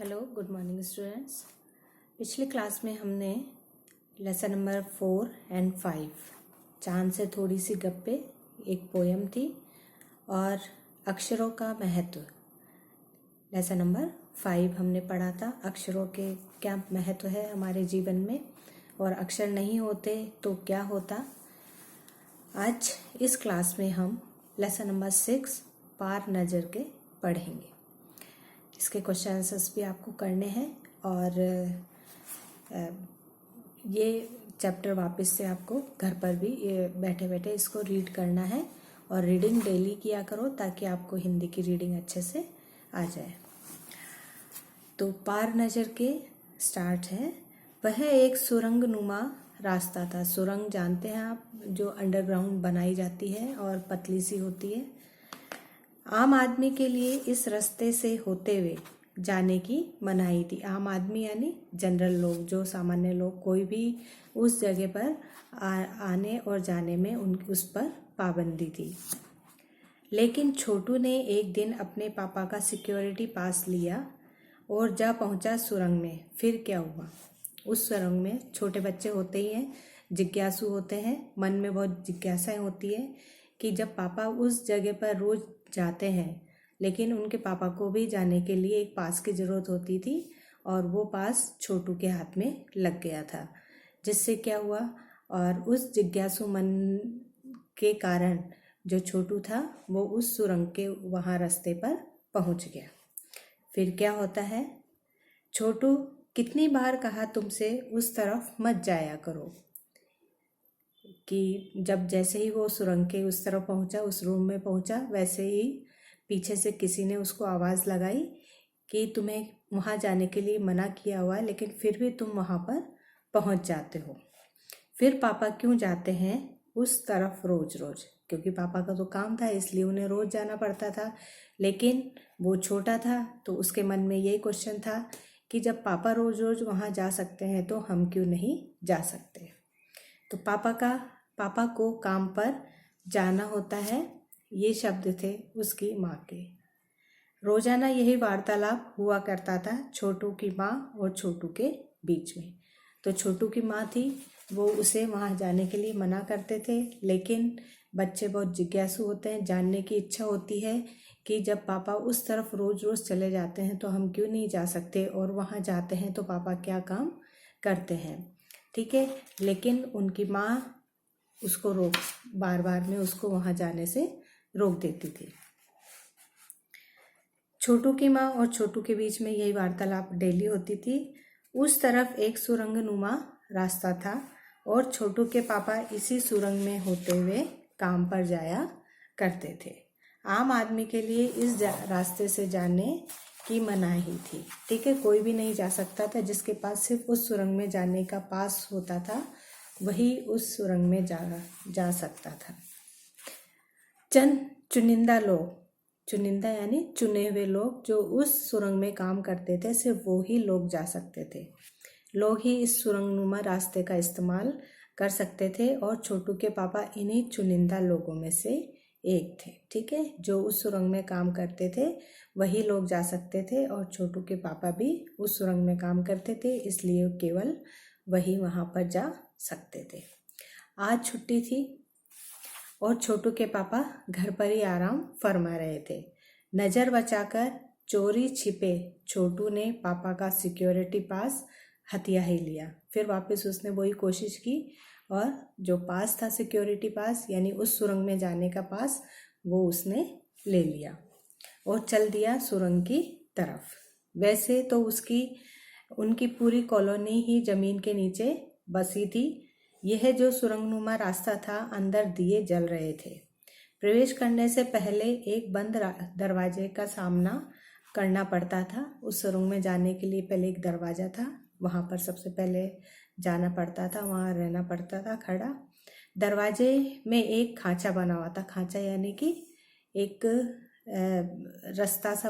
Hello, good morning students. पिछली class में हमने लेसन नंबर 4 एंड 5 चांद से थोड़ी सी गप्पे एक पोयम थी और अक्षरों का महत्व लेसन नंबर 5 हमने पढ़ा था। अक्षरों के क्या महत्व है हमारे जीवन में और अक्षर नहीं होते तो क्या होता। आज इस क्लास में हम लेसन नंबर 6 पार नज़र के पढ़ेंगे। इसके क्वेश्चन आंसर्स भी आपको करने हैं और ये चैप्टर वापस से आपको घर पर भी बैठे बैठे इसको रीड करना है और रीडिंग डेली किया करो ताकि आपको हिंदी की रीडिंग अच्छे से आ जाए। तो पार नज़र के स्टार्ट है। वह एक सुरंग नुमा रास्ता था। सुरंग जानते हैं आप, जो अंडरग्राउंड बनाई जाती है और पतली सी होती है। आम आदमी के लिए इस रास्ते से होते हुए जाने की मनाही थी। आम आदमी यानी जनरल लोग, जो सामान्य लोग, कोई भी उस जगह पर आने और जाने में उस पर पाबंदी थी। लेकिन छोटू ने एक दिन अपने पापा का सिक्योरिटी पास लिया और जा पहुंचा सुरंग में। फिर क्या हुआ? उस सुरंग में छोटे बच्चे होते ही हैं, जिज्ञासु होते हैं, मन में बहुत जिज्ञासाएं होती है कि जब पापा उस जगह पर रोज जाते हैं, लेकिन उनके पापा को भी जाने के लिए एक पास की ज़रूरत होती थी और वो पास छोटू के हाथ में लग गया था। जिससे क्या हुआ, और उस जिज्ञासु मन के कारण जो छोटू था वो उस सुरंग के वहाँ रास्ते पर पहुँच गया। फिर क्या होता है? छोटू, कितनी बार कहा तुमसे उस तरफ मत जाया करो। कि जब जैसे ही वो सुरंग के उस तरफ पहुंचा, उस रूम में पहुंचा, वैसे ही पीछे से किसी ने उसको आवाज़ लगाई कि तुम्हें वहाँ जाने के लिए मना किया हुआ है, लेकिन फिर भी तुम वहाँ पर पहुँच जाते हो। फिर पापा क्यों जाते हैं उस तरफ रोज रोज? क्योंकि पापा का तो काम था, इसलिए उन्हें रोज जाना पड़ता था। लेकिन वो छोटा था तो उसके मन में यही क्वेश्चन था कि जब पापा रोज रोज वहाँ जा सकते हैं तो हम क्यों नहीं जा सकते। तो पापा को काम पर जाना होता है, ये शब्द थे उसकी माँ के। रोजाना यही वार्तालाप हुआ करता था छोटू की माँ और छोटू के बीच में। तो छोटू की माँ थी, वो उसे वहाँ जाने के लिए मना करते थे, लेकिन बच्चे बहुत जिज्ञासु होते हैं, जानने की इच्छा होती है कि जब पापा उस तरफ रोज रोज चले जाते हैं तो हम क्यों नहीं जा सकते, और वहाँ जाते हैं तो पापा क्या काम करते हैं। ठीक है, लेकिन उनकी माँ उसको बार बार में उसको वहाँ जाने से रोक देती थी। छोटू की माँ और छोटू के बीच में यही वार्तालाप डेली होती थी। उस तरफ एक सुरंग नुमा रास्ता था और छोटू के पापा इसी सुरंग में होते हुए काम पर जाया करते थे। आम आदमी के लिए इस रास्ते से जाने की मनाही थी। ठीक है, कोई भी नहीं जा सकता था। जिसके पास सिर्फ उस सुरंग में जाने का पास होता था वही उस सुरंग में जा सकता था। चंद चुनिंदा लोग, चुनिंदा यानी चुने हुए लोग, जो उस सुरंग में काम करते थे, सिर्फ वो ही लोग जा सकते थे। लोग ही इस सुरंग नुमा रास्ते का इस्तेमाल कर सकते थे और छोटू के पापा इन्हीं चुनिंदा लोगों में से एक थे। ठीक है, जो उस सुरंग में काम करते थे वही लोग जा सकते थे और छोटू के पापा भी उस सुरंग में काम करते थे, इसलिए केवल वही वहाँ पर जा सकते थे। आज छुट्टी थी और छोटू के पापा घर पर ही आराम फरमा रहे थे। नज़र बचाकर चोरी छिपे छोटू ने पापा का सिक्योरिटी पास हथिया ही लिया। फिर वापस उसने वही कोशिश की और जो पास था, सिक्योरिटी पास यानी उस सुरंग में जाने का पास, वो उसने ले लिया और चल दिया सुरंग की तरफ। वैसे तो उनकी पूरी कॉलोनी ही जमीन के नीचे बसी थी। यह जो सुरंगनुमा रास्ता था, अंदर दिए जल रहे थे। प्रवेश करने से पहले एक बंद दरवाजे का सामना करना पड़ता था। उस सुरंग में जाने के लिए पहले एक दरवाज़ा था, वहाँ पर सबसे पहले जाना पड़ता था, वहाँ रहना पड़ता था खड़ा। दरवाजे में एक खांचा बना हुआ था। खांचा यानी कि एक रास्ता सा,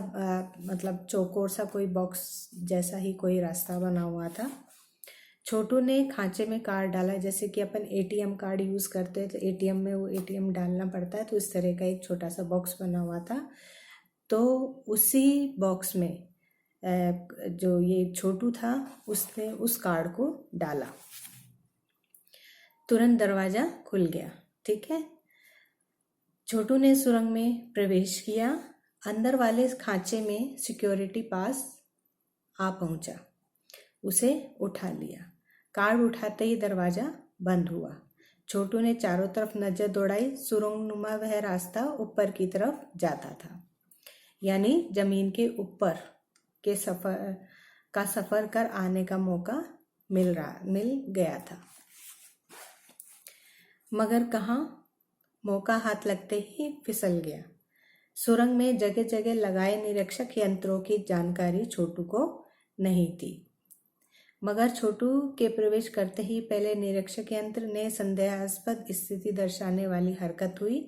मतलब चौकोर सा, कोई बॉक्स जैसा ही कोई रास्ता बना हुआ था। छोटू ने खांचे में कार्ड डाला, जैसे कि अपन एटीएम कार्ड यूज़ करते हैं तो एटीएम में वो एटीएम डालना पड़ता है, तो इस तरह का एक छोटा सा बॉक्स बना हुआ था। तो उसी बॉक्स में जो ये छोटू था उसने उस कार्ड को डाला। तुरंत दरवाजा खुल गया। ठीक है, छोटू ने सुरंग में प्रवेश किया। अंदर वाले खांचे में सिक्योरिटी पास आ पहुंचा, उसे उठा लिया। कार्ड उठाते ही दरवाजा बंद हुआ। छोटू ने चारों तरफ नजर दौड़ाई। सुरंग नुमा वह रास्ता ऊपर की तरफ जाता था, यानी जमीन के ऊपर के सफर कर आने का मौका मिल गया था। मगर कहाँ, मौका हाथ लगते ही फिसल गया। सुरंग में जगह जगह लगाए निरीक्षक यंत्रों की जानकारी छोटू को नहीं थी, मगर छोटू के प्रवेश करते ही पहले निरीक्षक यंत्र ने संदेहास्पद स्थिति दर्शाने वाली हरकत हुई।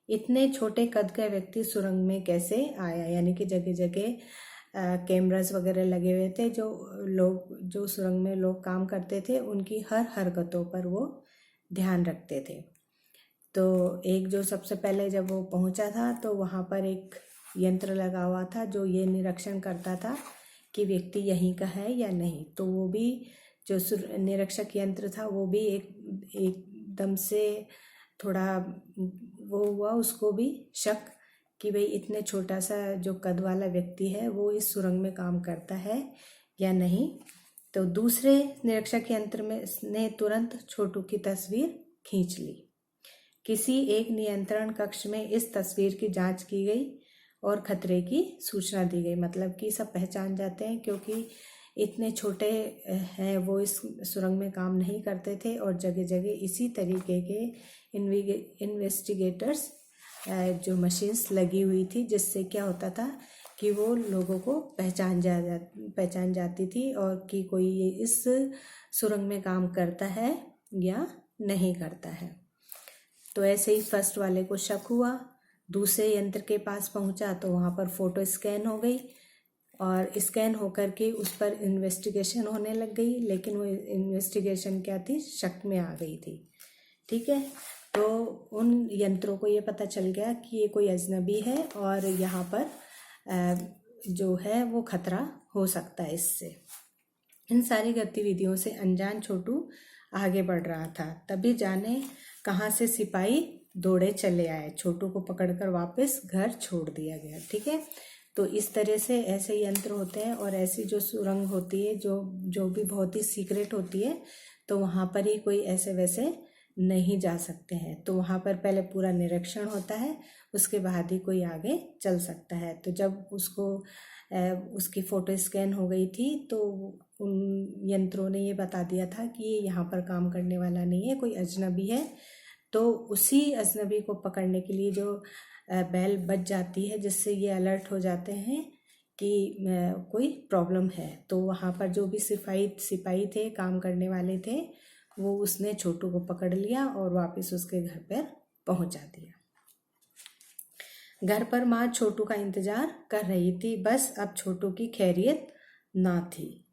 इतने छोटे कद का व्यक्ति सुरंग में कैसे आया, यानी कि जगह जगह कैमरास वगैरह लगे हुए थे। जो सुरंग में लोग काम करते थे उनकी हर हरकतों पर वो ध्यान रखते थे। तो एक जो सबसे पहले जब वो पहुंचा था तो वहाँ पर एक यंत्र लगा हुआ था जो ये निरीक्षण करता था कि व्यक्ति यहीं का है या नहीं। तो वो भी जो निरीक्षक यंत्र था वो भी एकदम से थोड़ा वो हुआ, उसको भी शक कि भाई इतने छोटा सा जो कद वाला व्यक्ति है वो इस सुरंग में काम करता है या नहीं। तो दूसरे निरीक्षक यंत्र में ने तुरंत छोटू की तस्वीर खींच ली। किसी एक नियंत्रण कक्ष में इस तस्वीर की जांच की गई और खतरे की सूचना दी गई। मतलब कि सब पहचान जाते हैं क्योंकि इतने छोटे हैं, वो इस सुरंग में काम नहीं करते थे और जगह जगह इसी तरीके के इन्वेस्टिगेटर्स जो मशीन्स लगी हुई थी, जिससे क्या होता था कि वो लोगों को पहचान जाती थी और कि कोई ये इस सुरंग में काम करता है या नहीं करता है। तो ऐसे ही फर्स्ट वाले को शक हुआ, दूसरे यंत्र के पास पहुंचा तो वहाँ पर फोटो स्कैन हो गई और स्कैन होकर के उस पर इन्वेस्टिगेशन होने लग गई। लेकिन वो इन्वेस्टिगेशन क्या थी, शक में आ गई थी। ठीक है, तो उन यंत्रों को ये पता चल गया कि ये कोई अजनबी है और यहाँ पर जो है वो खतरा हो सकता है इससे। इन सारी गतिविधियों से अनजान छोटू आगे बढ़ रहा था। तभी जाने कहाँ से सिपाही दौड़े चले आए। छोटू को पकड़कर वापस घर छोड़ दिया गया। ठीक है, तो इस तरह से ऐसे यंत्र होते हैं और ऐसी जो सुरंग होती है जो भी बहुत ही सीक्रेट होती है, तो वहाँ पर ही कोई ऐसे वैसे नहीं जा सकते हैं। तो वहाँ पर पहले पूरा निरीक्षण होता है, उसके बाद ही कोई आगे चल सकता है। तो जब उसकी फ़ोटो स्कैन हो गई थी तो उन यंत्रों ने ये बता दिया था कि ये यहाँ पर काम करने वाला नहीं है, कोई अजनबी है। तो उसी अजनबी को पकड़ने के लिए जो बेल बज जाती है, जिससे ये अलर्ट हो जाते हैं कि कोई प्रॉब्लम है। तो वहाँ पर जो भी सिपाही थे, काम करने वाले थे, वो उसने छोटू को पकड़ लिया और वापस उसके घर पर पहुँचा दिया। घर पर माँ छोटू का इंतजार कर रही थी। बस अब छोटू की खैरियत ना थी,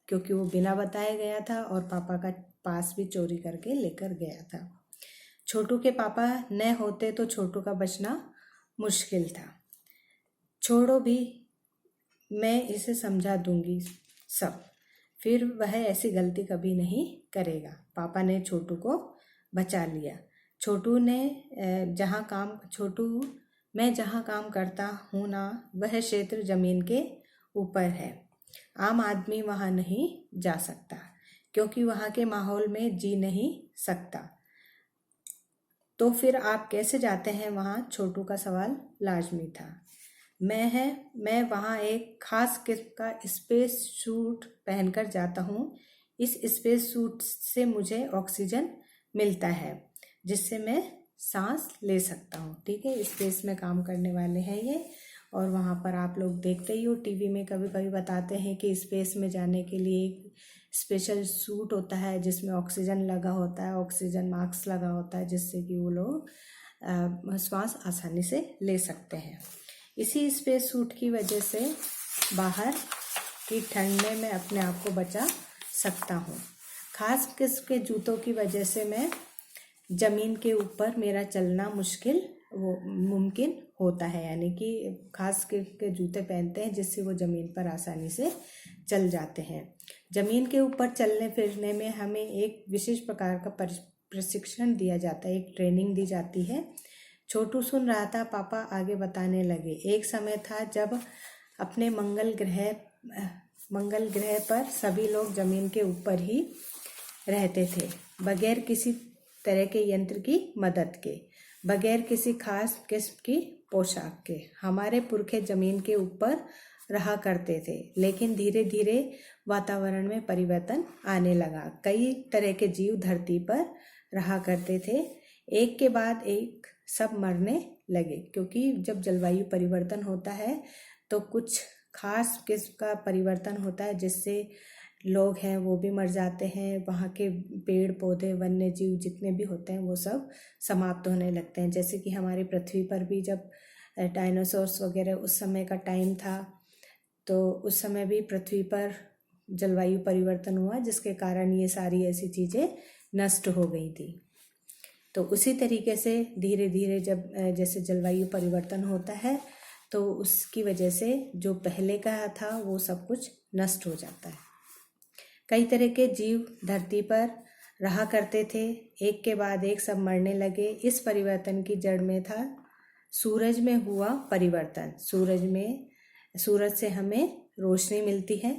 क्योंकि वो बिना बताए गया था और पापा का पास भी चोरी करके लेकर गया था। छोटू के पापा न होते तो छोटू का बचना मुश्किल था। छोड़ो भी, मैं इसे समझा दूंगी सब, फिर वह ऐसी गलती कभी नहीं करेगा। पापा ने छोटू को बचा लिया। मैं जहाँ काम करता हूँ ना, वह क्षेत्र जमीन के ऊपर है। आम आदमी वहाँ नहीं जा सकता, क्योंकि वहाँ के माहौल में जी नहीं सकता। तो फिर आप कैसे जाते हैं वहाँ? छोटू का सवाल लाजमी था। मैं वहाँ एक खास किस्म का स्पेस सूट पहनकर जाता हूँ। इस स्पेस सूट से मुझे ऑक्सीजन मिलता है, जिससे मैं सांस ले सकता हूँ। ठीक है, स्पेस में काम करने वाले हैं ये। और वहाँ पर आप लोग देखते ही हो, टीवी में कभी कभी बताते हैं कि स्पेस में जाने के लिए एक स्पेशल सूट होता है जिसमें ऑक्सीजन लगा होता है, ऑक्सीजन मास्क लगा होता है, जिससे कि वो लोग श्वास आसानी से ले सकते हैं। इसी स्पेस सूट की वजह से बाहर की ठंड में मैं अपने आप को बचा सकता हूँ। खास किस्म के जूतों की वजह से मैं ज़मीन के ऊपर मेरा चलना मुश्किल वो मुमकिन होता है, यानी कि खास के जूते पहनते हैं जिससे वो ज़मीन पर आसानी से चल जाते हैं। ज़मीन के ऊपर चलने फिरने में हमें एक विशेष प्रकार का प्रशिक्षण दिया जाता है, एक ट्रेनिंग दी जाती है। छोटू सुन रहा था, पापा आगे बताने लगे। एक समय था जब अपने मंगल ग्रह पर सभी लोग ज़मीन के ऊपर ही रहते थे, बगैर किसी तरह के यंत्र की मदद के, बगैर किसी खास किस्म की पोशाक के। हमारे पुरखे ज़मीन के ऊपर रहा करते थे, लेकिन धीरे धीरे वातावरण में परिवर्तन आने लगा। कई तरह के जीव धरती पर रहा करते थे, एक के बाद एक सब मरने लगे, क्योंकि जब जलवायु परिवर्तन होता है तो कुछ खास किस्म का परिवर्तन होता है जिससे लोग हैं वो भी मर जाते हैं, वहाँ के पेड़ पौधे वन्य जीव जितने भी होते हैं वो सब समाप्त होने लगते हैं। जैसे कि हमारी पृथ्वी पर भी जब डायनासोर्स वगैरह उस समय का टाइम था, तो उस समय भी पृथ्वी पर जलवायु परिवर्तन हुआ, जिसके कारण ये सारी ऐसी चीज़ें नष्ट हो गई थी। तो उसी तरीके से धीरे धीरे जब जैसे जलवायु परिवर्तन होता है तो उसकी वजह से जो पहले का था वो सब कुछ नष्ट हो जाता है। कई तरह के जीव धरती पर रहा करते थे, एक के बाद एक सब मरने लगे। इस परिवर्तन की जड़ में था सूरज में हुआ परिवर्तन। सूरज से हमें रोशनी मिलती है,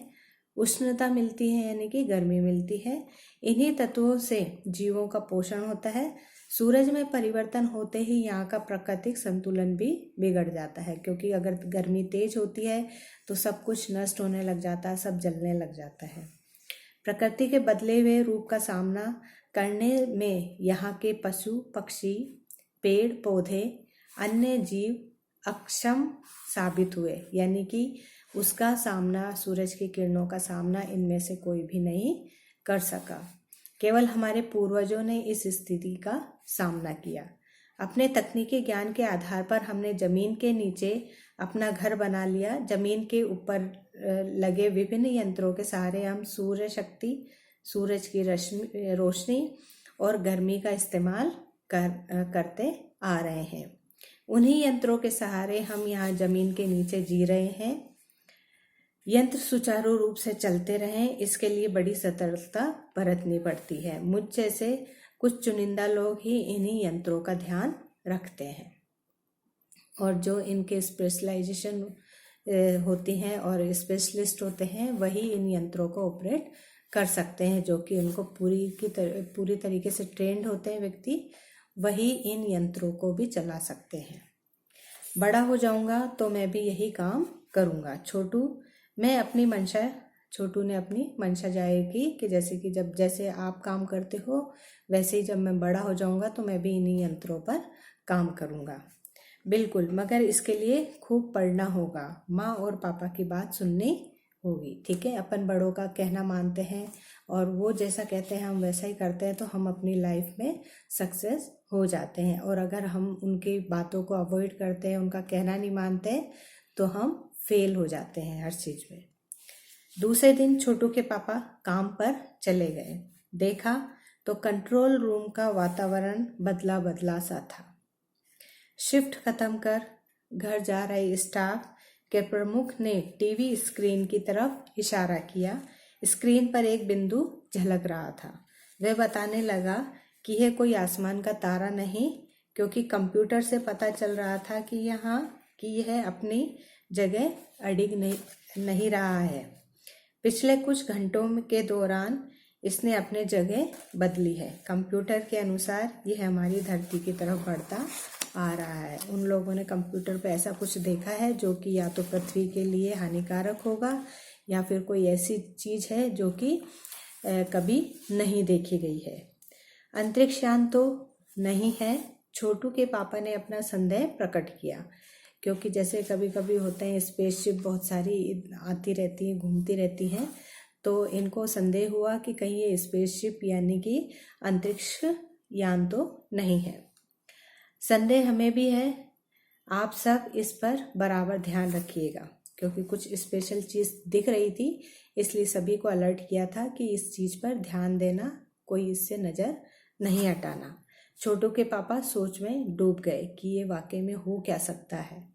उष्णता मिलती है यानी कि गर्मी मिलती है। इन्हीं तत्वों से जीवों का पोषण होता है। सूरज में परिवर्तन होते ही यहाँ का प्राकृतिक संतुलन भी बिगड़ जाता है, क्योंकि अगर गर्मी तेज होती है तो सब कुछ नष्ट होने लग जाता है, सब जलने लग जाता है। प्रकृति के बदले हुए रूप का सामना करने में यहाँ के पशु पक्षी, पेड़ पौधे, अन्य जीव अक्षम साबित हुए, यानी कि उसका सामना, सूरज की किरणों का सामना इनमें से कोई भी नहीं कर सका। केवल हमारे पूर्वजों ने इस स्थिति का सामना किया। अपने तकनीकी ज्ञान के आधार पर हमने जमीन के नीचे अपना घर बना लिया। जमीन के ऊपर लगे विभिन्न यंत्रों के सहारे हम सूर्य शक्ति, सूरज की रोशनी और गर्मी का इस्तेमाल करते आ रहे हैं। उन्हीं यंत्रों के सहारे हम यहाँ जमीन के नीचे जी रहे हैं। यंत्र सुचारू रूप से चलते रहें, इसके लिए बड़ी सतर्कता बरतनी पड़ती है। मुझ जैसे कुछ चुनिंदा लोग ही इन्हीं यंत्रों का ध्यान रखते हैं, और जो इनके स्पेशलाइजेशन होती हैं और स्पेशलिस्ट होते हैं वही इन यंत्रों को ऑपरेट कर सकते हैं, जो कि उनको पूरी तरीके से ट्रेंड होते हैं व्यक्ति, वही इन यंत्रों को भी चला सकते हैं। बड़ा हो जाऊंगा तो मैं भी यही काम करूंगा। छोटू ने अपनी मंशा जाहिर की कि जैसे आप काम करते हो वैसे ही जब मैं बड़ा हो जाऊंगा तो मैं भी इन्हीं यंत्रों पर काम करूंगा। बिल्कुल, मगर इसके लिए खूब पढ़ना होगा, माँ और पापा की बात सुननी होगी। ठीक है, अपन बड़ों का कहना मानते हैं और वो जैसा कहते हैं हम वैसा ही करते हैं, तो हम अपनी लाइफ में सक्सेस हो जाते हैं। और अगर हम उनकी बातों को अवॉइड करते हैं, उनका कहना नहीं मानते, तो हम फेल हो जाते हैं हर चीज़ में। दूसरे दिन छोटू के पापा काम पर चले गए। देखा तो कंट्रोल रूम का वातावरण बदला बदला सा था। शिफ्ट खत्म कर घर जा रहे स्टाफ के प्रमुख ने टीवी स्क्रीन की तरफ इशारा किया। स्क्रीन पर एक बिंदु झलक रहा था। वह बताने लगा कि यह कोई आसमान का तारा नहीं, क्योंकि कंप्यूटर से पता चल रहा था कि यह अपनी जगह अडिग नहीं रहा है। पिछले कुछ घंटों के दौरान इसने अपने जगह बदली है। कंप्यूटर के अनुसार यह हमारी धरती की तरफ बढ़ता आ रहा है। उन लोगों ने कंप्यूटर पे ऐसा कुछ देखा है जो कि या तो पृथ्वी के लिए हानिकारक होगा या फिर कोई ऐसी चीज़ है जो कि कभी नहीं देखी गई है। अंतरिक्ष यान तो नहीं है, छोटू के पापा ने अपना संदेह प्रकट किया, क्योंकि जैसे कभी कभी होते हैं स्पेसशिप बहुत सारी आती रहती हैं, घूमती रहती हैं, तो इनको संदेह हुआ कि कहीं ये स्पेसशिप यानी कि अंतरिक्ष यान तो नहीं है। संदेह हमें भी है, आप सब इस पर बराबर ध्यान रखिएगा, क्योंकि कुछ स्पेशल चीज़ दिख रही थी, इसलिए सभी को अलर्ट किया था कि इस चीज़ पर ध्यान देना, कोई इससे नज़र नहीं हटाना। छोटू के पापा सोच में डूब गए कि ये वाकई में हो क्या सकता है,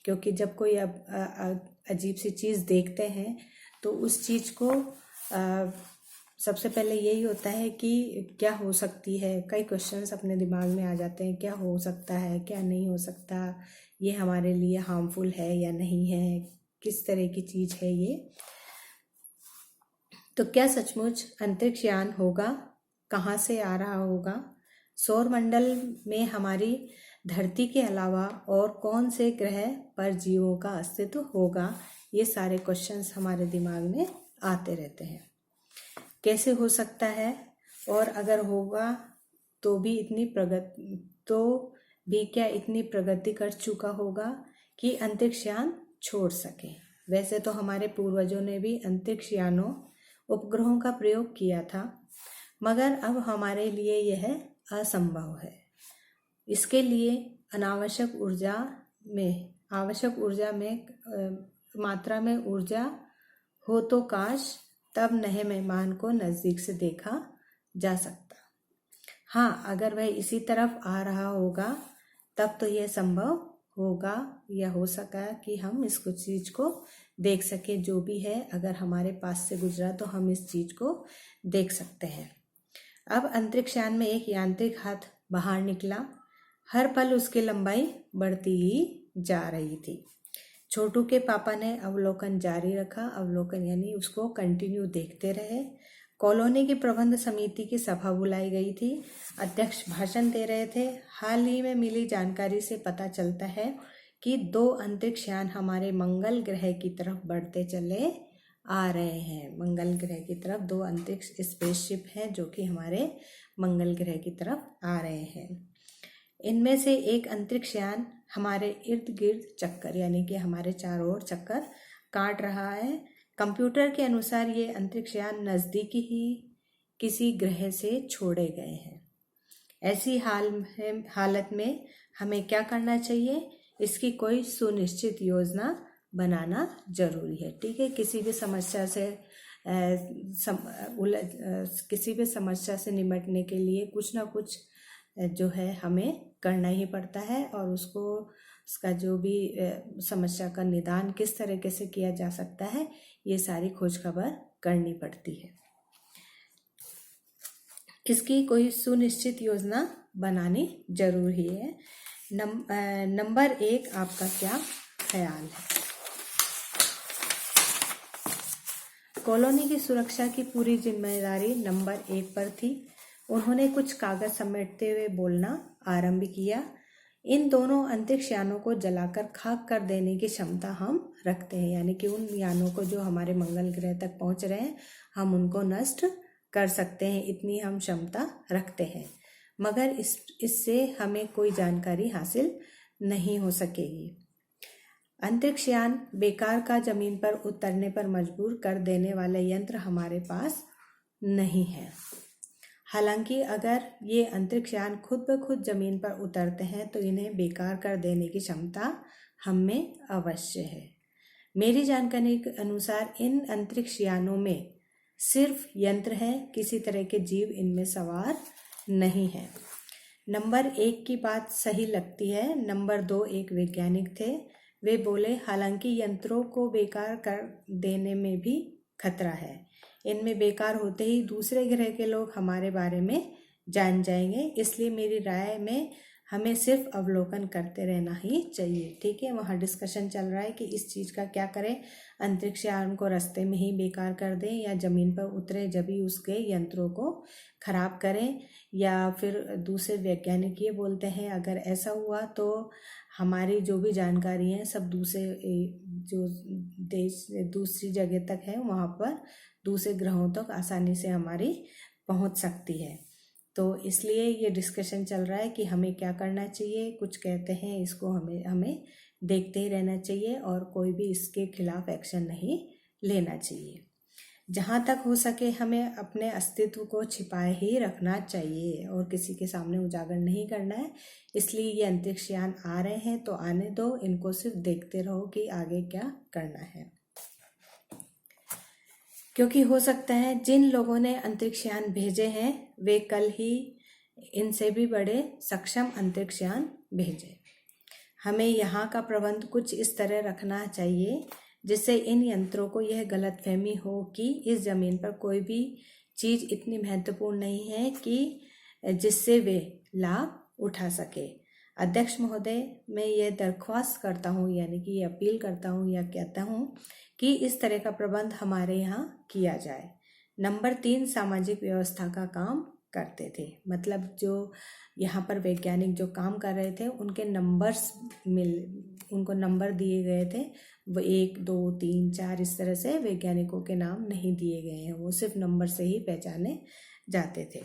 क्योंकि जब कोई अजीब सी चीज़ देखते हैं तो उस चीज़ को सबसे पहले यही होता है कि क्या हो सकती है। कई क्वेश्चंस अपने दिमाग में आ जाते हैं, क्या हो सकता है, क्या नहीं हो सकता, ये हमारे लिए हार्मफुल है या नहीं है, किस तरह की चीज़ है ये। तो क्या सचमुच अंतरिक्ष यान होगा, कहाँ से आ रहा होगा, सौरमंडल में हमारी धरती के अलावा और कौन से ग्रह पर जीवों का अस्तित्व होगा, ये सारे क्वेश्चंस हमारे दिमाग में आते रहते हैं। कैसे हो सकता है, और अगर होगा तो भी क्या इतनी प्रगति कर चुका होगा कि अंतरिक्ष यान छोड़ सके। वैसे तो हमारे पूर्वजों ने भी अंतरिक्ष यानों उपग्रहों का प्रयोग किया था, मगर अब हमारे लिए यह असंभव है। इसके लिए आवश्यक ऊर्जा में मात्रा में ऊर्जा हो तो काश तब नए मेहमान को नज़दीक से देखा जा सकता। हाँ, अगर वह इसी तरफ आ रहा होगा तब तो यह संभव होगा या हो सका कि हम इस कुछ चीज़ को देख सके। जो भी है, अगर हमारे पास से गुजरा तो हम इस चीज़ को देख सकते हैं। अब अंतरिक्ष यान में एक यांत्रिक हाथ बाहर निकला। हर पल उसकी लंबाई बढ़ती ही जा रही थी। छोटू के पापा ने अवलोकन जारी रखा। अवलोकन यानी उसको कंटिन्यू देखते रहे। कॉलोनी की प्रबंध समिति की सभा बुलाई गई थी। अध्यक्ष भाषण दे रहे थे। हाल ही में मिली जानकारी से पता चलता है कि 2 अंतरिक्ष यान हमारे मंगल ग्रह की तरफ बढ़ते चले आ रहे हैं। मंगल ग्रह की तरफ 2 अंतरिक्ष स्पेसशिप हैं जो कि हमारे मंगल ग्रह की तरफ आ रहे हैं। इनमें से एक अंतरिक्ष यान हमारे इर्द गिर्द चक्कर यानी कि हमारे चारों ओर चक्कर काट रहा है। कंप्यूटर के अनुसार ये अंतरिक्ष यान नज़दीकी ही किसी ग्रह से छोड़े गए हैं। ऐसी हालत में हमें क्या करना चाहिए, इसकी कोई सुनिश्चित योजना बनाना जरूरी है। ठीक है, किसी भी समस्या से निपटने के लिए कुछ ना कुछ जो है हमें करना ही पड़ता है, और उसका जो भी समस्या का निदान किस तरीके से किया जा सकता है, ये सारी खोज खबर करनी पड़ती है। इसकी कोई सुनिश्चित योजना बनानी जरूरी है। नंबर 1, आपका क्या ख्याल है? कॉलोनी की सुरक्षा की पूरी जिम्मेदारी नंबर 1 पर थी। उन्होंने कुछ कागज समेटते हुए बोलना आरंभ किया। इन दोनों अंतरिक्ष यानों को जलाकर खाक कर देने की क्षमता हम रखते हैं, यानी कि उन यानों को जो हमारे मंगल ग्रह तक पहुंच रहे हैं हम उनको नष्ट कर सकते हैं, इतनी हम क्षमता रखते हैं। मगर इससे हमें कोई जानकारी हासिल नहीं हो सकेगी। अंतरिक्ष यान बेकार का जमीन पर उतरने पर मजबूर कर देने वाले यंत्र हमारे पास नहीं है। हालांकि अगर ये अंतरिक्ष यान खुद ब खुद जमीन पर उतरते हैं तो इन्हें बेकार कर देने की क्षमता हम में अवश्य है। मेरी जानकारी के अनुसार इन अंतरिक्ष यानों में सिर्फ यंत्र है, किसी तरह के जीव इनमें सवार नहीं है। नंबर 1 की बात सही लगती है। नंबर 2 एक वैज्ञानिक थे। वे बोले, हालांकि यंत्रों को बेकार कर देने में भी खतरा है। इनमें बेकार होते ही दूसरे ग्रह के लोग हमारे बारे में जान जाएंगे, इसलिए मेरी राय में हमें सिर्फ अवलोकन करते रहना ही चाहिए। ठीक है, वहाँ डिस्कशन चल रहा है कि इस चीज़ का क्या करें, अंतरिक्ष यान को रास्ते में ही बेकार कर दें या ज़मीन पर उतरे जब ही उसके यंत्रों को खराब करें, या फिर दूसरे वैज्ञानिक ये बोलते हैं अगर ऐसा हुआ तो हमारी जो भी जानकारी है सब दूसरी जगह तक है, वहाँ पर दूसरे ग्रहों तक आसानी से हमारी पहुँच सकती है। तो इसलिए ये डिस्कशन चल रहा है कि हमें क्या करना चाहिए। कुछ कहते हैं इसको हमें देखते ही रहना चाहिए और कोई भी इसके खिलाफ एक्शन नहीं लेना चाहिए। जहाँ तक हो सके हमें अपने अस्तित्व को छिपाए ही रखना चाहिए और किसी के सामने उजागर नहीं करना है। इसलिए ये अंतरिक्ष यान आ रहे हैं तो आने दो, इनको सिर्फ देखते रहो कि आगे क्या करना है, क्योंकि हो सकता है जिन लोगों ने अंतरिक्ष यान भेजे हैं वे कल ही इनसे भी बड़े सक्षम अंतरिक्ष यान भेजे। हमें यहाँ का प्रबंध कुछ इस तरह रखना चाहिए जिससे इन यंत्रों को यह गलतफहमी हो कि इस जमीन पर कोई भी चीज़ इतनी महत्वपूर्ण नहीं है कि जिससे वे लाभ उठा सके। अध्यक्ष महोदय, मैं ये दरख्वास्त करता हूँ, यानी कि ये अपील करता हूँ या कहता हूँ कि इस तरह का प्रबंध हमारे यहाँ किया जाए। नंबर 3, सामाजिक व्यवस्था का काम करते थे। मतलब जो यहाँ पर वैज्ञानिक जो काम कर रहे थे उनके उनको नंबर दिए गए थे। वो 1, 2, 3, 4 इस तरह से वैज्ञानिकों के नाम नहीं दिए गए हैं, वो सिर्फ नंबर से ही पहचाने जाते थे।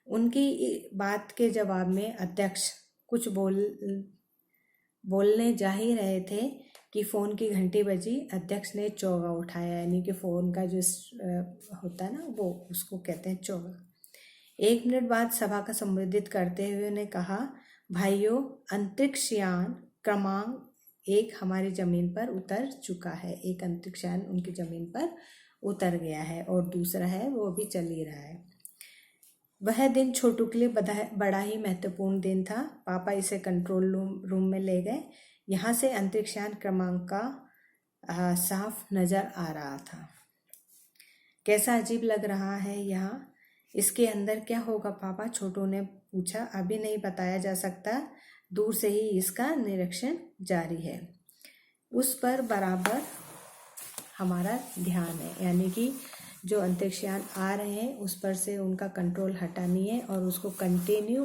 उनकी बात के जवाब में अध्यक्ष कुछ बोलने जा ही रहे थे कि फ़ोन की घंटी बजी। अध्यक्ष ने चौगा उठाया, यानी कि फ़ोन का जो होता है ना, वो उसको कहते हैं चौगा। 1 मिनट बाद सभा का संबोधित करते हुए उन्होंने कहा, भाइयों, अंतरिक्ष यान क्रमांक 1 हमारी ज़मीन पर उतर चुका है। एक अंतरिक्ष यान उनकी ज़मीन पर उतर गया है और दूसरा है वो अभी चल ही रहा है। वह दिन छोटू के लिए बड़ा ही महत्वपूर्ण दिन था। पापा इसे कंट्रोल रूम में ले गए। यहाँ से अंतरिक्ष यान क्रमांक का साफ नज़र आ रहा था। कैसा अजीब लग रहा है यहाँ, इसके अंदर क्या होगा पापा? छोटू ने पूछा। अभी नहीं बताया जा सकता, दूर से ही इसका निरीक्षण जारी है। उस पर बराबर हमारा ध्यान है, यानी कि जो अंतरिक्ष यान आ रहे हैं उस पर से उनका कंट्रोल हटानी है और उसको कंटिन्यू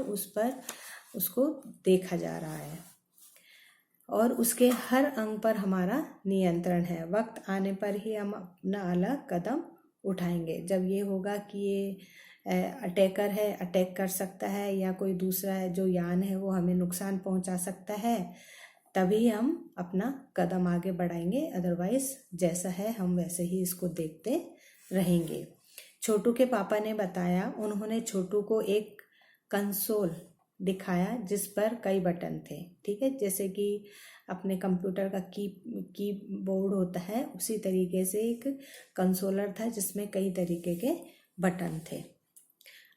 उसको देखा जा रहा है और उसके हर अंग पर हमारा नियंत्रण है। वक्त आने पर ही हम अपना अलग कदम उठाएंगे। जब ये होगा कि ये अटैकर है, अटैक कर सकता है, या कोई दूसरा है जो यान है वो हमें नुकसान पहुंचा सकता है, तभी हम अपना कदम आगे बढ़ाएंगे। अदरवाइज जैसा है हम वैसे ही इसको देखते रहेंगे। छोटू के पापा ने बताया। उन्होंने छोटू को एक कंसोल दिखाया जिस पर कई बटन थे। ठीक है, जैसे कि अपने कंप्यूटर का कीबोर्ड होता है, उसी तरीके से एक कंसोलर था जिसमें कई तरीके के बटन थे।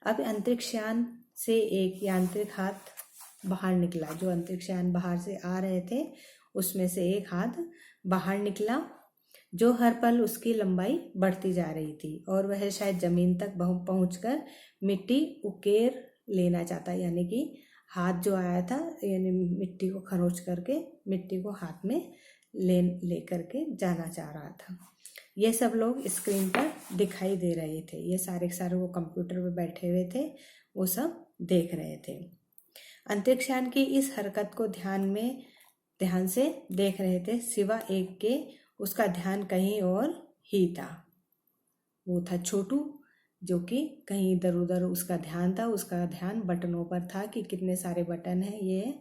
अब अंतरिक्ष यान से एक यांत्रिक हाथ बाहर निकला। जो अंतरिक्ष यान बाहर से आ रहे थे उसमें से एक हाथ बाहर निकला जो हर पल उसकी लंबाई बढ़ती जा रही थी और वह शायद ज़मीन तक पहुंचकर मिट्टी उकेर लेना चाहता, यानी कि हाथ जो आया था, यानी मिट्टी को खरोच करके मिट्टी को हाथ में ले करके जाना चाह रहा था। ये सब लोग स्क्रीन पर दिखाई दे रहे थे। ये सारे के सारे वो कंप्यूटर पे बैठे हुए थे, वो सब देख रहे थे। अंतरिक्ष यान की इस हरकत को ध्यान से देख रहे थे। सिवा एक के उसका ध्यान कहीं और ही था। वो था छोटू, जो कि कहीं इधर उधर उसका ध्यान था। उसका ध्यान बटनों पर था कि कितने सारे बटन हैं ये,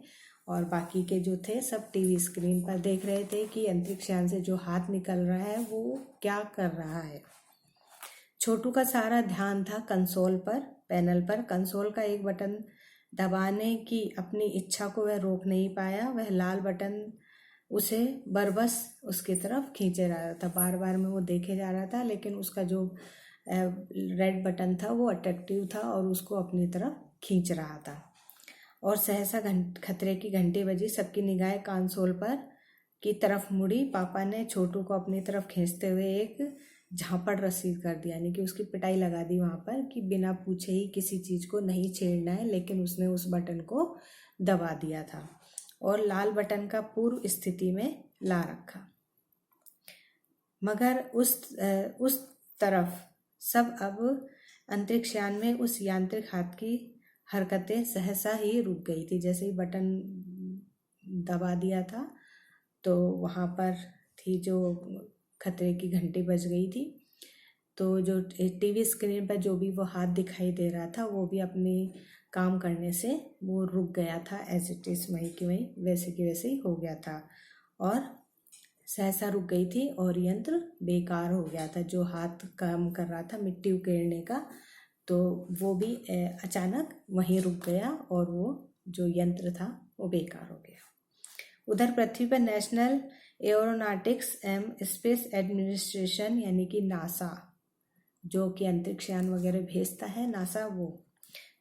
और बाकी के जो थे सब टीवी स्क्रीन पर देख रहे थे कि अंतरिक्ष यान से जो हाथ निकल रहा है वो क्या कर रहा है। छोटू का सारा ध्यान था कंसोल पर, पैनल पर। कंसोल का एक बटन दबाने की अपनी इच्छा को वह रोक नहीं पाया। वह लाल बटन उसे बरबस उसकी तरफ खींचे जा रहा था। बार बार में वो देखे जा रहा था, लेकिन उसका जो रेड बटन था वो अट्रैक्टिव था और उसको अपनी तरफ खींच रहा था। और सहसा खतरे की घंटी बजी। सबकी निगाहें कंसोल पर की तरफ मुड़ी। पापा ने छोटू को अपनी तरफ खींचते हुए एक झापड़ रसीद कर दिया, यानी कि उसकी पिटाई लगा दी वहाँ पर कि बिना पूछे ही किसी चीज़ को नहीं छेड़ना है, लेकिन उसने उस बटन को दबा दिया था और लाल बटन का पूर्व स्थिति में ला रखा। मगर उस तरफ सब अब अंतरिक्ष यान में उस यांत्रिक हाथ की हरकतें सहसा ही रुक गई थी। जैसे ही बटन दबा दिया था तो वहाँ पर थी जो खतरे की घंटी बज गई थी। तो जो टीवी स्क्रीन पर जो भी वो हाथ दिखाई दे रहा था वो भी अपने काम करने से वो रुक गया था। एज इट इज़ वहीं की वहीं वैसे की वैसे ही हो गया था और सहसा रुक गई थी और यंत्र बेकार हो गया था। जो हाथ काम कर रहा था मिट्टी उकेरने का, तो वो भी अचानक वहीं रुक गया और वो जो यंत्र था वो बेकार हो गया। उधर पृथ्वी पर national aeronautics and space administration, यानी कि नासा, जो कि अंतरिक्ष यान वगैरह भेजता है नासा, वो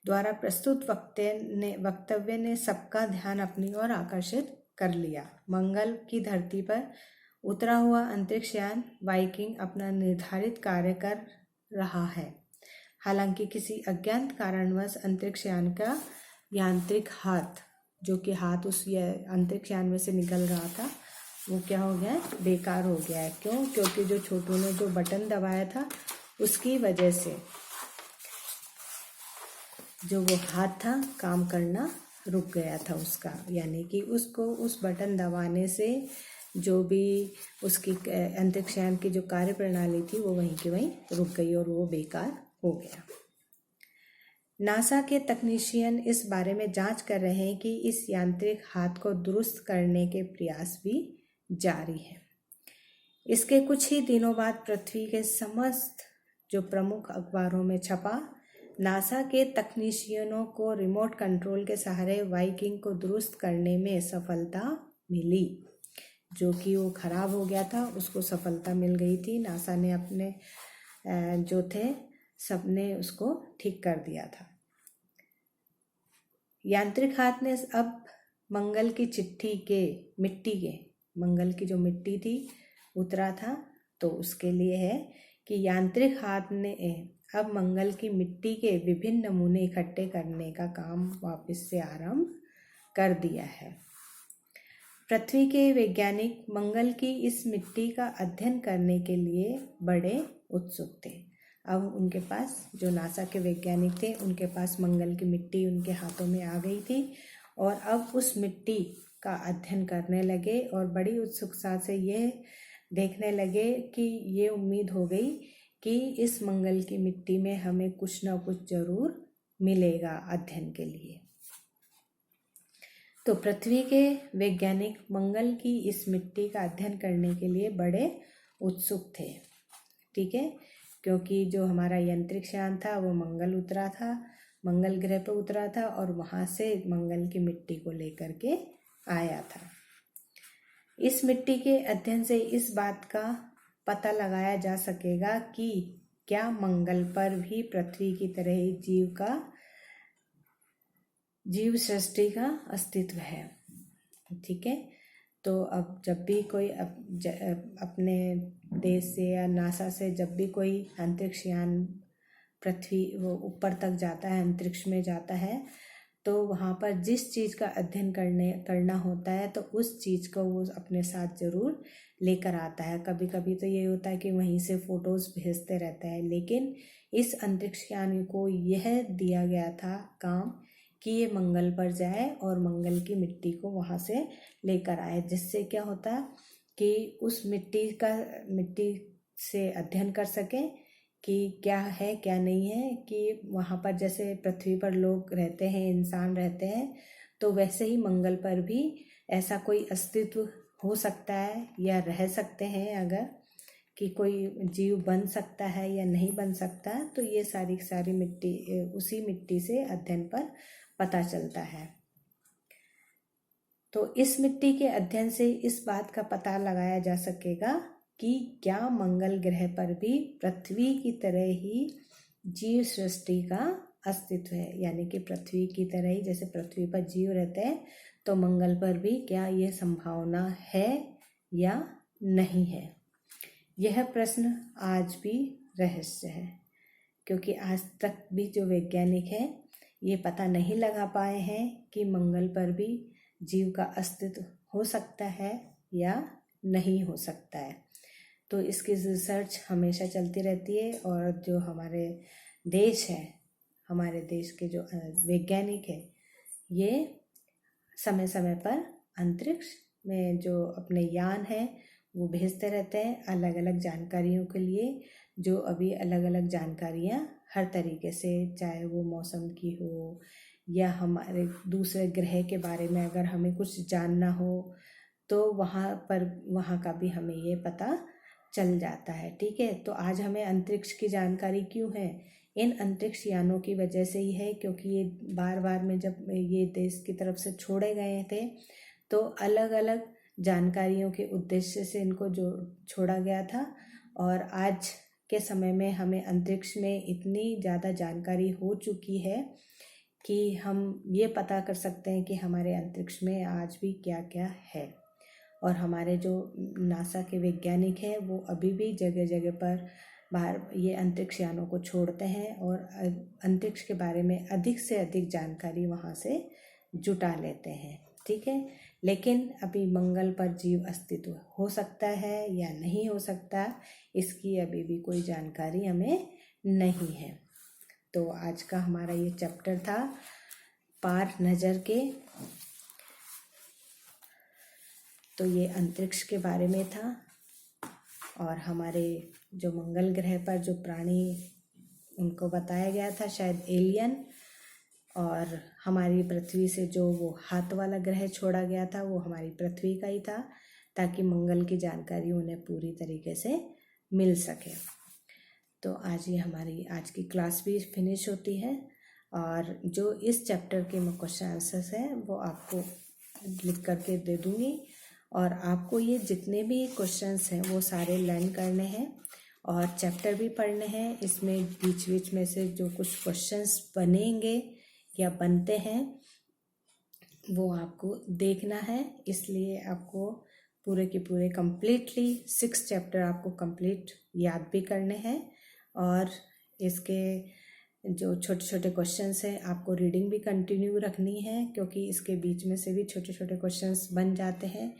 द्वारा प्रस्तुत वक्तव्य ने सबका ध्यान अपनी ओर आकर्षित कर लिया। मंगल की धरती पर उतरा हुआ अंतरिक्ष यान वाइकिंग अपना निर्धारित कार्य कर रहा है। हालांकि किसी अज्ञात कारणवश अंतरिक्ष यान का यांत्रिक हाथ, जो कि हाथ उस अंतरिक्ष यान में से निकल रहा था, वो क्या हो गया है, बेकार हो गया है। क्यों? क्योंकि जो छोटू ने जो बटन दबाया था उसकी वजह से जो वो हाथ था काम करना रुक गया था उसका, यानी कि उसको उस बटन दबाने से जो भी उसकी अंतरिक्ष यान की जो कार्य प्रणाली थी वो वहीं की वहीं रुक गई और वो बेकार हो गया। नासा के तकनीशियन इस बारे में जांच कर रहे हैं कि इस यांत्रिक हाथ को दुरुस्त करने के प्रयास भी जारी है। इसके कुछ ही दिनों बाद पृथ्वी के समस्त जो प्रमुख अखबारों में छपा, नासा के तकनीशियनों को रिमोट कंट्रोल के सहारे वाइकिंग को दुरुस्त करने में सफलता मिली। जो कि वो खराब हो गया था उसको सफलता मिल गई थी। नासा ने अपने जो थे सबने उसको ठीक कर दिया था। यांत्रिक हाथ ने अब मंगल की मंगल की जो मिट्टी थी उतरा था, तो उसके लिए है कि यांत्रिक हाथ ने अब मंगल की मिट्टी के विभिन्न नमूने इकट्ठे करने का काम वापस से आरंभ कर दिया है। पृथ्वी के वैज्ञानिक मंगल की इस मिट्टी का अध्ययन करने के लिए बड़े उत्सुक थे। अब उनके पास जो नासा के वैज्ञानिक थे उनके पास मंगल की मिट्टी उनके हाथों में आ गई थी और अब उस मिट्टी का अध्ययन करने लगे और बड़ी उत्सुकता से ये देखने लगे कि ये उम्मीद हो गई कि इस मंगल की मिट्टी में हमें कुछ ना कुछ जरूर मिलेगा अध्ययन के लिए। तो पृथ्वी के वैज्ञानिक मंगल की इस मिट्टी का अध्ययन करने के लिए बड़े उत्सुक थे। ठीक है, क्योंकि जो हमारा अंतरिक्ष यान था वो मंगल ग्रह पर उतरा था और वहाँ से मंगल की मिट्टी को लेकर के आया था। इस मिट्टी के अध्ययन से इस बात का पता लगाया जा सकेगा कि क्या मंगल पर भी पृथ्वी की तरह ही जीव सृष्टि का अस्तित्व है। ठीक है, तो अब जब भी कोई अपने देश से या नासा से जब भी कोई अंतरिक्ष यान पृथ्वी वो ऊपर तक जाता है, अंतरिक्ष में जाता है, तो वहाँ पर जिस चीज़ का अध्ययन करना होता है तो उस चीज़ को वो अपने साथ ज़रूर लेकर आता है। कभी कभी तो ये होता है कि वहीं से फ़ोटोज़ भेजते रहता है, लेकिन इस अंतरिक्ष यान को यह दिया गया था काम कि ये मंगल पर जाए और मंगल की मिट्टी को वहाँ से लेकर आए, जिससे क्या होता है कि उस मिट्टी से अध्ययन कर सकें कि क्या है क्या नहीं है, कि वहाँ पर जैसे पृथ्वी पर लोग रहते हैं, इंसान रहते हैं, तो वैसे ही मंगल पर भी ऐसा कोई अस्तित्व हो सकता है या रह सकते हैं अगर, कि कोई जीव बन सकता है या नहीं बन सकता, तो ये सारी मिट्टी उसी मिट्टी से अध्ययन पर पता चलता है। तो इस मिट्टी के अध्ययन से इस बात का पता लगाया जा सकेगा कि क्या मंगल ग्रह पर भी पृथ्वी की तरह ही जीव सृष्टि का अस्तित्व है, यानी कि पृथ्वी की तरह ही जैसे पृथ्वी पर जीव रहते हैं तो मंगल पर भी क्या ये संभावना है या नहीं है। यह प्रश्न आज भी रहस्य है, क्योंकि आज तक भी जो वैज्ञानिक हैं ये पता नहीं लगा पाए हैं कि मंगल पर भी जीव का अस्तित्व हो सकता है या नहीं हो सकता है। तो इसकी रिसर्च हमेशा चलती रहती है और जो हमारे देश है, हमारे देश के जो वैज्ञानिक है, ये समय समय पर अंतरिक्ष में जो अपने यान है वो भेजते रहते हैं अलग अलग जानकारियों के लिए, जो अभी अलग अलग जानकारियाँ हर तरीके से, चाहे वो मौसम की हो या हमारे दूसरे ग्रह के बारे में अगर हमें कुछ जानना हो तो वहाँ का भी हमें ये पता चल जाता है। ठीक है, तो आज हमें अंतरिक्ष की जानकारी क्यों है? इन अंतरिक्ष यानों की वजह से ही है, क्योंकि ये बार बार में जब ये देश की तरफ से छोड़े गए थे तो अलग अलग जानकारियों के उद्देश्य से इनको जो छोड़ा गया था, और आज के समय में हमें अंतरिक्ष में इतनी ज़्यादा जानकारी हो चुकी है कि हम ये पता कर सकते हैं कि हमारे अंतरिक्ष में आज भी क्या क्या है। और हमारे जो नासा के वैज्ञानिक हैं वो अभी भी जगह जगह पर बाहर ये अंतरिक्ष यानों को छोड़ते हैं और अंतरिक्ष के बारे में अधिक से अधिक जानकारी वहाँ से जुटा लेते हैं। ठीक है, लेकिन अभी मंगल पर जीव अस्तित्व हो सकता है या नहीं हो सकता, इसकी अभी भी कोई जानकारी हमें नहीं है। तो आज का हमारा ये चैप्टर था पार नज़र के। तो ये अंतरिक्ष के बारे में था और हमारे जो मंगल ग्रह पर जो प्राणी उनको बताया गया था शायद एलियन, और हमारी पृथ्वी से जो वो हाथ वाला ग्रह छोड़ा गया था वो हमारी पृथ्वी का ही था, ताकि मंगल की जानकारी उन्हें पूरी तरीके से मिल सके। तो आज ये हमारी आज की क्लास भी फिनिश होती है और जो इस चैप्टर के क्वेश्चन आंसर्स हैं वो आपको लिख करके दे दूँगी और आपको ये जितने भी क्वेश्चंस हैं वो सारे लर्न करने हैं और चैप्टर भी पढ़ने हैं। इसमें बीच बीच में से जो कुछ क्वेश्चंस बनेंगे या बनते हैं वो आपको देखना है, इसलिए आपको पूरे के पूरे कम्प्लीटली 6 चैप्टर आपको कंप्लीट याद भी करने हैं और इसके जो छोटे छोटे क्वेश्चंस हैं आपको रीडिंग भी कंटिन्यू रखनी है, क्योंकि इसके बीच में से भी छोटे छोटे क्वेश्चंस बन जाते हैं,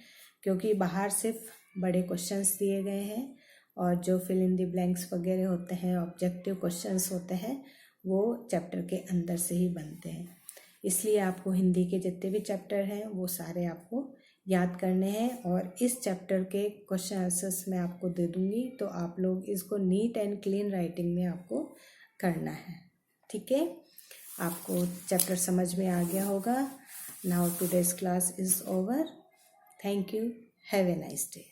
क्योंकि बाहर सिर्फ बड़े क्वेश्चंस दिए गए हैं और जो फिल इन द ब्लैंक्स वगैरह होते हैं, ऑब्जेक्टिव क्वेश्चंस होते हैं, वो चैप्टर के अंदर से ही बनते हैं। इसलिए आपको हिंदी के जितने भी चैप्टर हैं वो सारे आपको याद करने हैं और इस चैप्टर के क्वेश्चन आंसर्स मैं आपको दे दूँगी, तो आप लोग इसको नीट एंड क्लीन राइटिंग में आपको करना है। ठीक है, आपको चैप्टर समझ में आ गया होगा। Now today's class is over. Thank you, have a nice day.